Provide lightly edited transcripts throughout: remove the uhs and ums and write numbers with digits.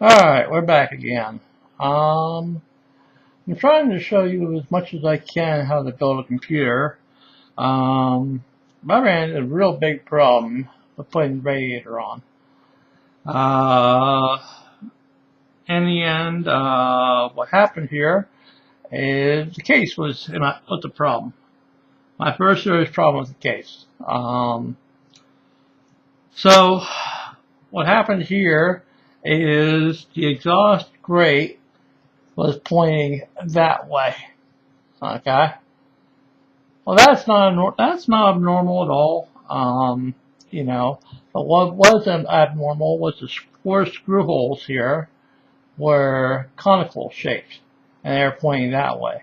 Alright, we're back again. I'm trying to show you as much as I can how to build a computer. I ran into a real big problem with putting the radiator on. Uh, in the end, what happened here is the case was the problem. My first serious problem was the case. So what happened here is the exhaust grate was pointing that way. Okay. Well, that's not abnormal at all. But what wasn't abnormal was the four screw holes here were conical shaped, and they're pointing that way.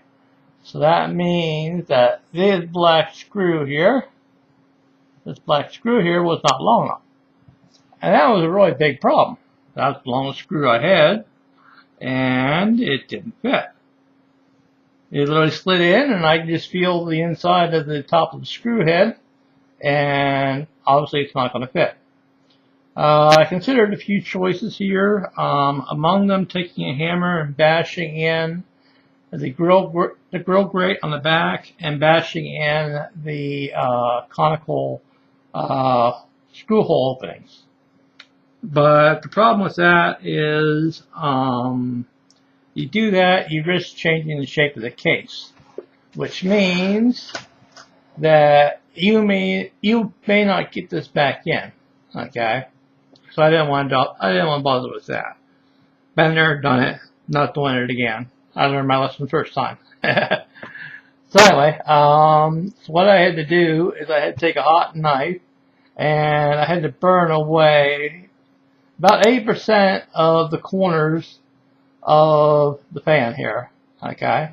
So that means that this black screw here was not long enough, and that was a really big problem. That's the longest screw I had, and it didn't fit. It literally slid in, and I could just feel the inside of the top of the screw head, and obviously it's not going to fit. I considered a few choices here, among them taking a hammer and bashing in the grill grate on the back and bashing in the conical screw hole openings. But the problem with that is you do that, you risk changing the shape of the case, which means that you may not get this back in. Okay, so I didn't want to bother with that. Been there, done it, not doing it again. I learned my lesson first time. So anyway, so what I had to do is I had to take a hot knife and I had to burn away about 80% of the corners of the fan here. Okay,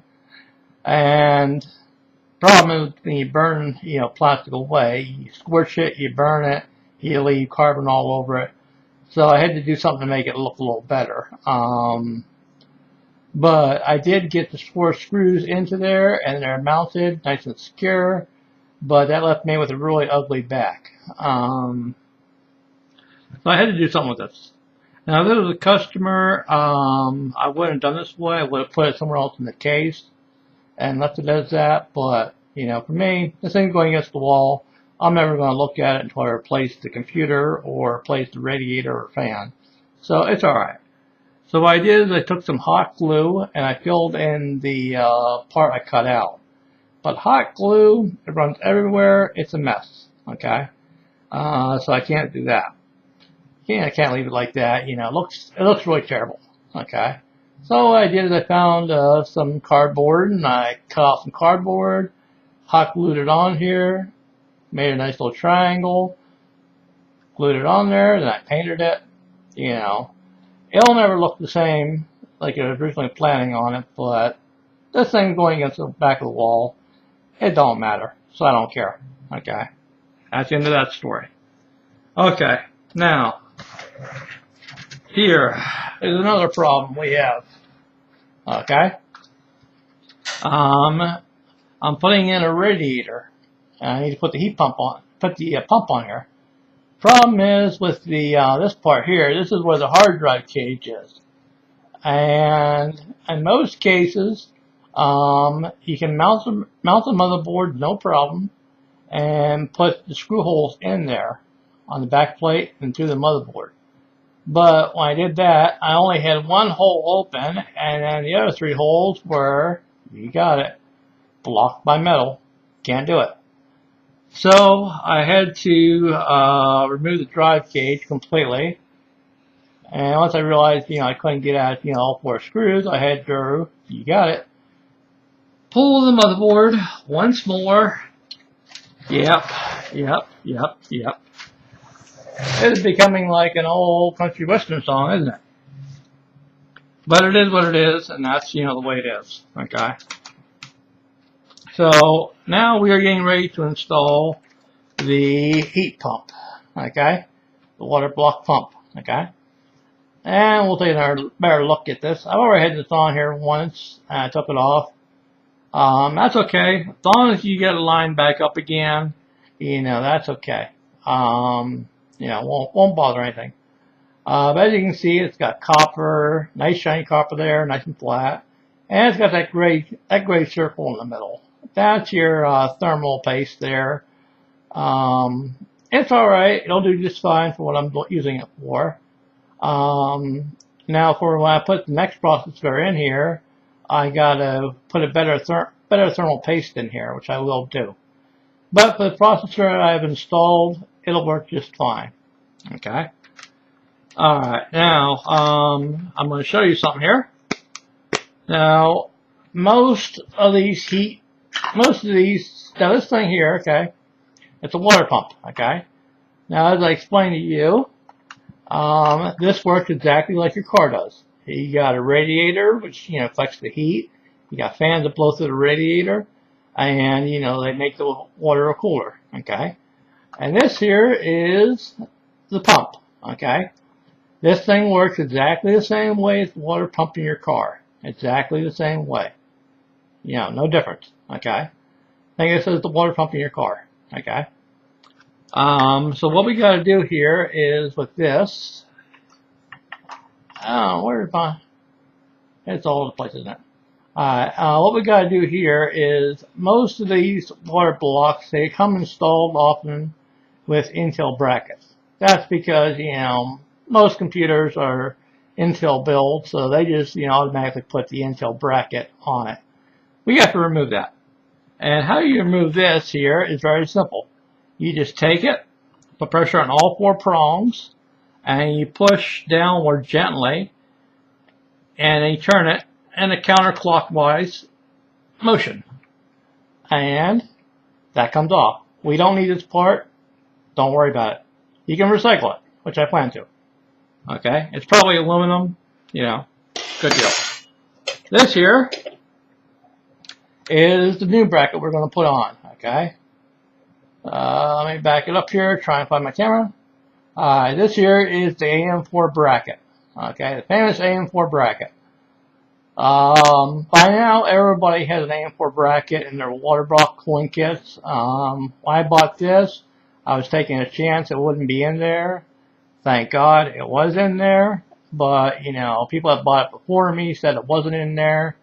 and problem is when you burn, plastic away, you scorch it, you burn it, you leave carbon all over it. So I had to do something to make it look a little better. But I did get the four screws into there, and they're mounted nice and secure. But that left me with a really ugly back. So I had to do something with this. Now, if this was a customer, I wouldn't have done this way. I would have put it somewhere else in the case and left it as that. But, for me, this thing's going against the wall. I'm never going to look at it until I replace the computer or replace the radiator or fan. So it's alright. So what I did is I took some hot glue and I filled in the part I cut out. But hot glue, it runs everywhere. It's a mess. Okay? So I can't do that. I can't leave it like that. It looks really terrible. Okay? So what I did is I found some cardboard and I cut off some cardboard, hot glued it on here, made a nice little triangle, glued it on there, then I painted it. It'll never look the same like I was originally planning on it, but this thing going against the back of the wall, it don't matter, so I don't care. Okay, that's the end of that story. Okay, now here is another problem we have. Okay, I'm putting in a radiator. I need to put the heat pump on. Put the pump on here. Problem is with the this part here. This is where the hard drive cage is, and in most cases, you can mount the motherboard no problem, and put the screw holes in there on the back plate and through the motherboard. But when I did that, I only had one hole open, and then the other three holes were, you got it, blocked by metal. Can't do it. So I had to remove the drive cage completely. And once I realized, I couldn't get out, all four screws, I had to, you got it, pull the motherboard once more. Yep. It's becoming like an old country western song, isn't it? But it is what it is, and that's, the way it is. Okay. So now we are getting ready to install the heat pump. Okay. The water block pump. Okay. And we'll take a better look at this. I've already had this on here once, and I took it off. That's okay. As long as you get it lined back up again, that's okay. Won't bother anything. But as you can see, it's got copper, nice shiny copper there, nice and flat. And it's got that gray circle in the middle. That's your thermal paste there. It's alright. It'll do just fine for what I'm using it for. Now for when I put the next processor in here, I gotta put a better thermal paste in here, which I will do. But for the processor I've installed, it'll work just fine. Okay. Alright, now I'm going to show you something here. Now, most of these, now this thing here, okay, it's a water pump, okay. Now, as I explained to you, this works exactly like your car does. You got a radiator, which, collects the heat. You got fans that blow through the radiator, and, they make the water cooler, okay. And this here is the pump, okay. This thing works exactly the same way as the water pump in your car. Exactly the same way. No difference, okay. Thing is, the water pump in your car, okay. So what we got to do here is with this. Oh, where's my? It's all over the place, isn't it? What we got to do here is most of these water blocks, they come installed often with Intel brackets. That's because most computers are Intel built, so they just automatically put the Intel bracket on it. We have to remove that. And how you remove this here is very simple. You just take it, put pressure on all 4 prongs, and you push downward gently, and then you turn it in a counterclockwise motion. And that comes off. We don't need this part. Don't worry about it. You can recycle it, which I plan to. Okay, it's probably aluminum, good deal. This here is the new bracket we're going to put on, okay. Let me back it up here, try and find my camera. This here is the AM4 bracket, okay, the famous AM4 bracket. By now, everybody has an AM4 bracket in their water block cooling kits. When I bought this, I was taking a chance it wouldn't be in there. Thank God it was in there, but, people that bought it before me said it wasn't in there.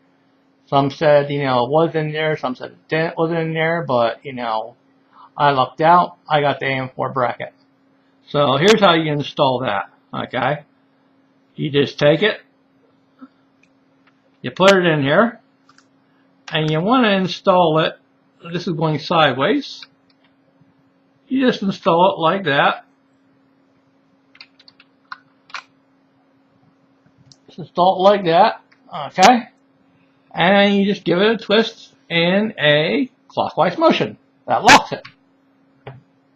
Some said, it was in there. Some said it wasn't in there, but, I lucked out. I got the AM4 bracket. So here's how you install that, okay? You just take it, you put it in here, and you want to install it. This is going sideways. You just install it like that. Install it like that, okay? And you just give it a twist in a clockwise motion. That locks it.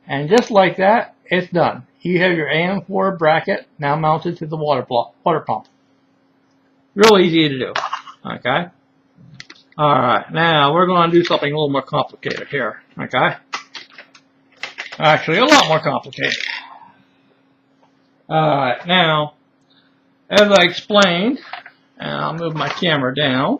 And just like that, it's done. You have your AM4 bracket now mounted to the water pump. Real easy to do, okay? Alright, now we're going to do something a little more complicated here, okay? Actually, a lot more complicated. Alright, now, as I explained, and I'll move my camera down.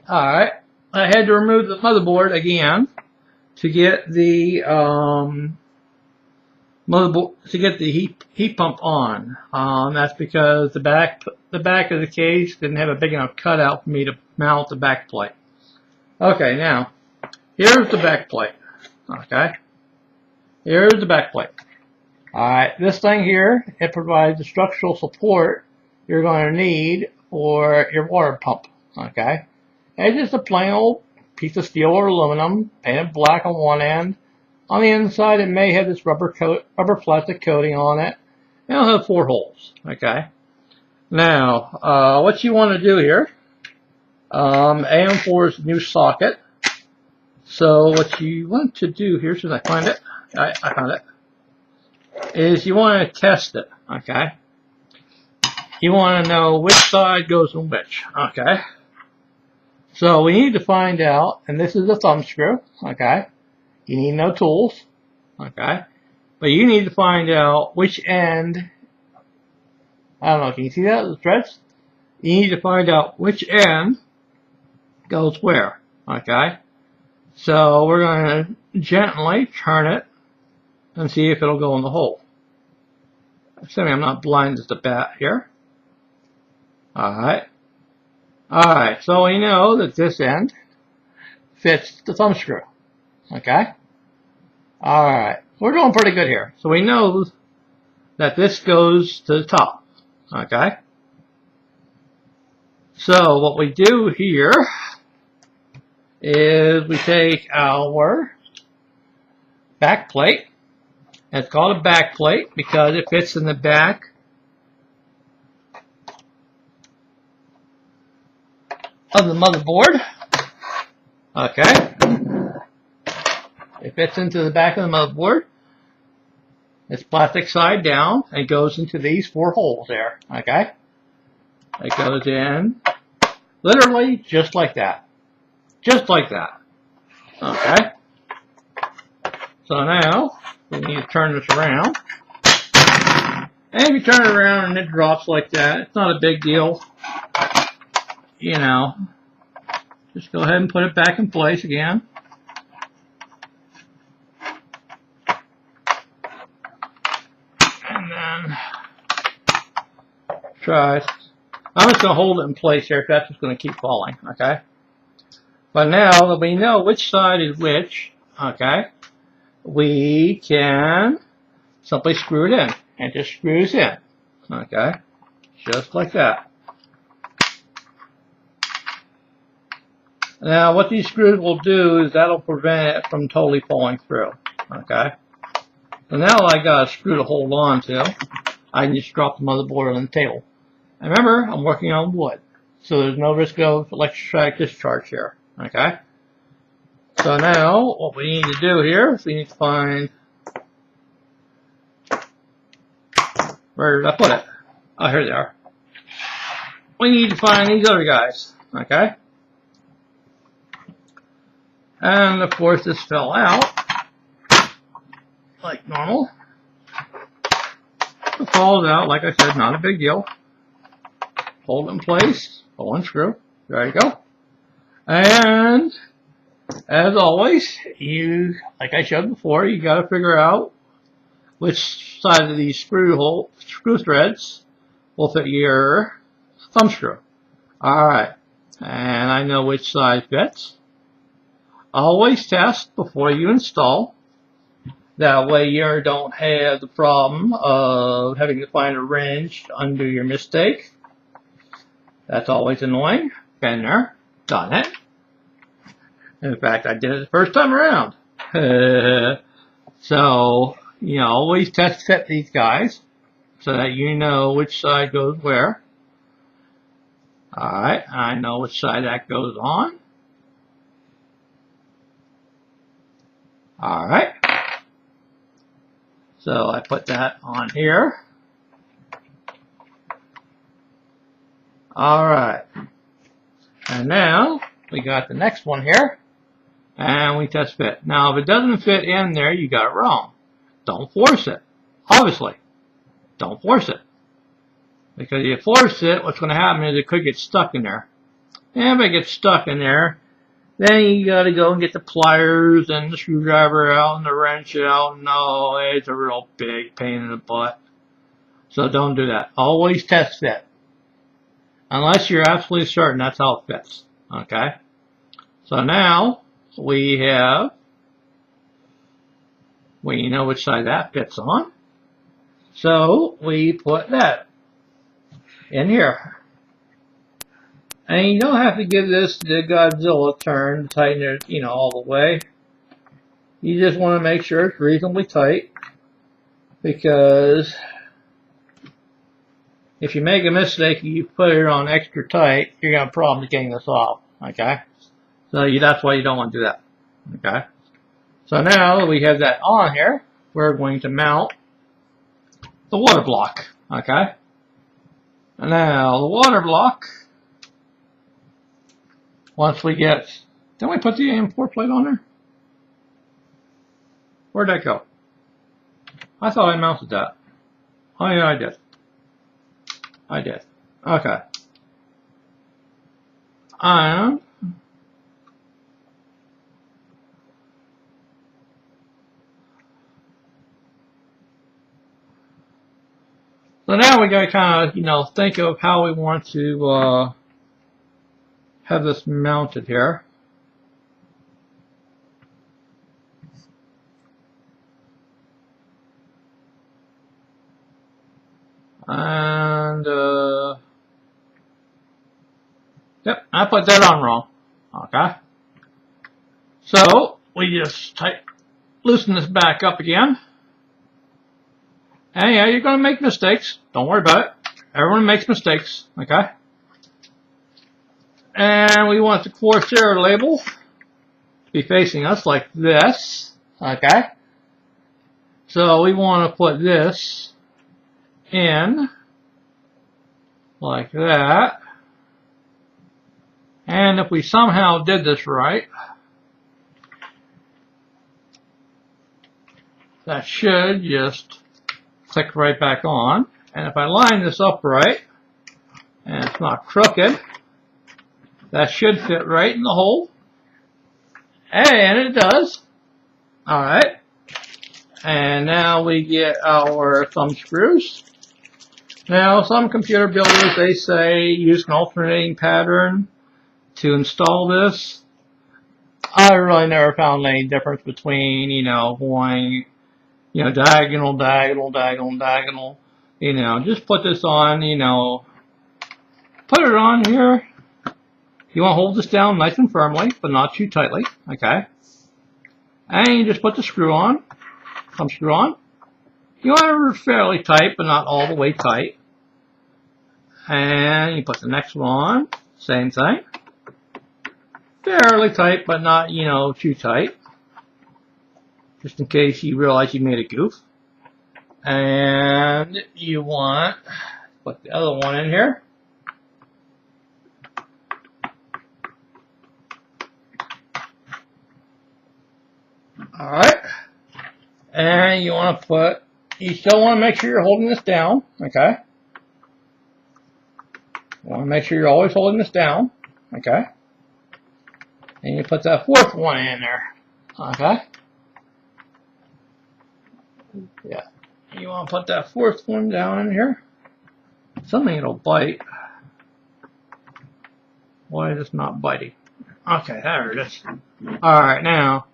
Alright, I had to remove the motherboard again to get the heat pump on. That's because the back of the case didn't have a big enough cutout for me to mount the back plate. Okay, now here's the back plate. Okay, here's the back plate. Alright, this thing here, it provides the structural support you're going to need for your water pump. Okay, it's just a plain old piece of steel or aluminum painted black on one end. On the inside, it may have this rubber plastic coating on it. And it'll have 4 holes. Okay. Now, what you want to do here, AM4's new socket. So what you want to do here, since I find it, I found it, is you want to test it. Okay. You want to know which side goes in which. Okay. So we need to find out, and this is a thumb screw. Okay. You need no tools, okay? But you need to find out which end, I don't know, can you see that, the threads? You need to find out which end goes where. Okay? So we're going to gently turn it and see if it'll go in the hole. Assuming I'm not blind as the bat here. Alright. Alright, so we know that this end fits the thumb screw. Okay? Alright, we're doing pretty good here. So we know that this goes to the top. Okay? So what we do here is we take our back plate. It's called a back plate because it fits in the back of the motherboard. Okay. It fits into the back of the motherboard. It's plastic side down and goes into these 4 holes there. Okay. It goes in literally just like that. Just like that. Okay. So now we need to turn this around. And if you turn it around and it drops like that, it's not a big deal. You know, just go ahead and put it back in place again. And then try. I'm just going to hold it in place here because that's just going to keep falling. Okay. But now that we know which side is which, okay, we can simply screw it in. And it just screws in. Okay. Just like that. Now what these screws will do is that'll prevent it from totally falling through. Okay. So now I got a screw to hold on to. I can just drop the motherboard on the table. And remember, I'm working on wood. So there's no risk of electrostatic discharge here. Okay. So now what we need to do here is we need to find, where did I put it? Oh, here they are. We need to find these other guys. Okay. And of course this fell out like normal. It falls out, like I said, not a big deal. Hold it in place, pull and screw. There you go. And as always, like I showed before, you got to figure out which side of these screw threads will fit your thumb screw. Alright, and I know which side fits. Always test before you install. That way you don't have the problem of having to find a wrench to undo your mistake. That's always annoying. Been there, done it. In fact, I did it the first time around. So, you know, always test fit these guys so that you know which side goes where. Alright, I know which side that goes on. Alright. So I put that on here. Alright. And now we got the next one here. And we test fit. Now if it doesn't fit in there, you got it wrong. Don't force it. Obviously. Don't force it. Because if you force it, what's going to happen is it could get stuck in there. And if it gets stuck in there, then you got to go and get the pliers and the screwdriver out and the wrench out. No, it's a real big pain in the butt. So don't do that. Always test fit. Unless you're absolutely certain that's how it fits. Okay? So now we know which side that fits on. So we put that in here. And you don't have to give this the Godzilla turn to tighten it, you know, all the way. You just want to make sure it's reasonably tight. Because if you make a mistake, you put it on extra tight, you're going to have problems getting this off. Okay? So that's why you don't want to do that. Okay? So now that we have that on here, we're going to mount the water block. Okay? And now the water block, once we get, didn't we put the AM4 plate on there? Where'd that go? I thought I mounted that. Oh yeah, I did. I did. Okay. And so now we got to kind of, think of how we want to have this mounted here. And, yep, I put that on wrong. Okay. So, we just loosen this back up again. And yeah, you're going to make mistakes. Don't worry about it. Everyone makes mistakes. Okay. And we want the Corsair label to be facing us like this. Okay. So, we want to put this in like that. And if we somehow did this right, that should just click right back on. And if I line this up right, and it's not crooked, that should fit right in the hole. And it does. Alright. And now we get our thumb screws. Now, some computer builders, they say use an alternating pattern to install this. I really never found any difference between, going, diagonal, diagonal, diagonal, diagonal. Just put this on, put it on here. You want to hold this down nice and firmly, but not too tightly, okay? And you just put the screw on, thumb screw on. You want it fairly tight, but not all the way tight. And you put the next one on, same thing. Fairly tight, but not, too tight. Just in case you realize you made a goof. And you want to put the other one in here. Alright. And you want to you still want to make sure you're holding this down, okay? You want to make sure you're always holding this down, okay? And you put that fourth one in there, okay? Yeah. You want to put that fourth one down in here. Something it'll bite. Why is it not biting? Okay, there it is. Alright, now,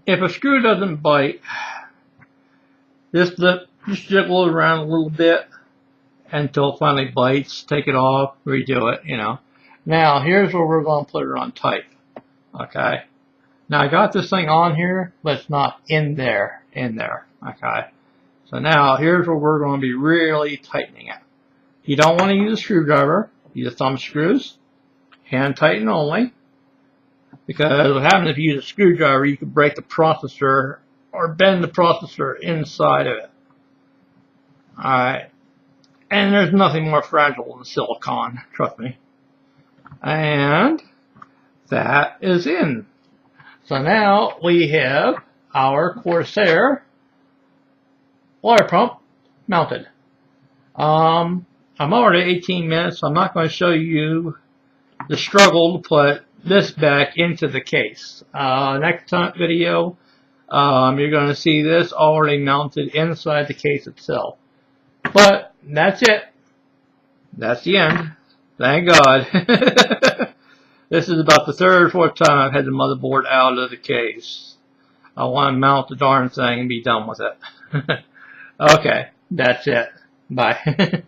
if a screw doesn't bite, just jiggle it around a little bit until it finally bites. Take it off, redo it, Now, here's where we're going to put it on tight. Okay. Now, I got this thing on here, but it's not in there. Okay. So now, here's where we're going to be really tightening it. You don't want to use a screwdriver. Use thumb screws. Hand tighten only. Because what happens if you use a screwdriver, you could break the processor or bend the processor inside of it. Alright. And there's nothing more fragile than silicone, trust me. And that is in. So now we have our Corsair water pump mounted. I'm already 18 minutes, so I'm not going to show you the struggle to put this back into the case. Next video, you're going to see this already mounted inside the case itself. But that's it. That's the end. Thank God. This is about the third or fourth time I've had the motherboard out of the case. I want to mount the darn thing and be done with it. Okay, that's it. Bye.